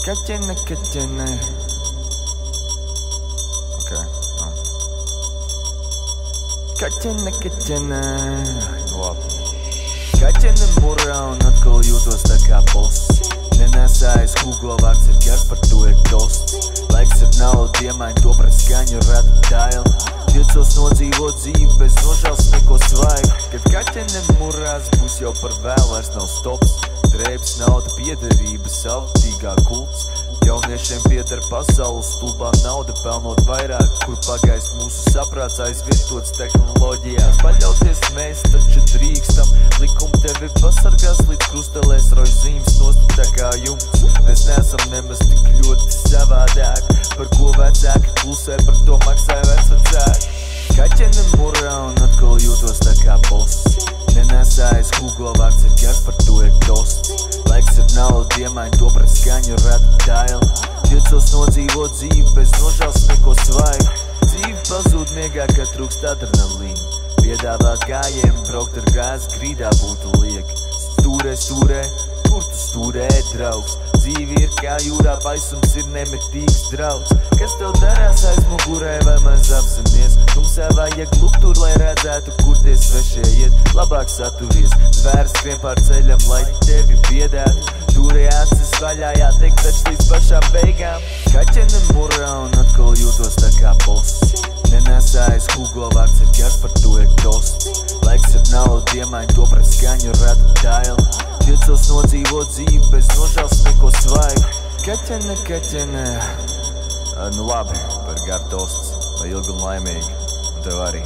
Kaķene, kaķene. Ok, Kaķene, kaķene. Labi. Kaķene murā un atkal jūtos tā kā boss. Nenesājas Hugo vārds ir gars, par to ir dosts. Laiks ar naudu, iemaini to pret skaņu, rada tailu. Tiecos nodzīvot dzīvi bez nožēls neko svaigu. Kad kaķene murās, būs jau par vēl, vairs nav stops. Drēbes, nauda, piederība, savtīgā kults. Jauniešiem pieder pasaules stulbā nauda, pelnot vairāk, kur pagaist mūsu saprāts aizvietots tehnoloģijās. Paļauties mēs taču drīkstam, likumi tevi pasargās līdz krustelēs rož zīmes nost tā kā jumts. Mēs neesam nemaz tik ļoti savādāk, par ko vecāki klusē, par to maksāja vecvecāki. Kaķene murā un atkal jūtos tā kā boss. Nenesājas Hugo vārds ir gars, par to ir dosts. Laiks ar naudu, iemaini to pret skaņu, rada tailu. Tiecos nodzīvot dzīvi bez nožēls neko svaigu. Dzīve pazūd miegā, kad trūkst adrenalīnu. Piedāvāt gājiem, braukt ar gāzi grīdā būtu lieki. Stūrē, kur tu stūrē, draugs? Dzīve ir kā jūrā, paisums ir nemitīgs draugs. Kas tev darās aiz mugurē, vai maz apzinies? Tumsā vajag luktur, lai redzētu, kur tie svešie iet. Labāk saturies, zvērs skrien pār ceļam, lai tevi biedētu. Turē acis vaļā, jātiek taču līdz pašām beigām. Kaķene murā un atkal jūtos tā kā boss. Nenesājas Hugo vārds ir gars, par to ir dosts. Laiks ar naudu, iemaini to pret skaņu, rada tailu. Tiecos nodzīvot dzīvi bez nožēls neko svaigu. Kaķene, kaķene. Nu labi, par garu tosts, lai ilgi un laimīgi. Un tev arī.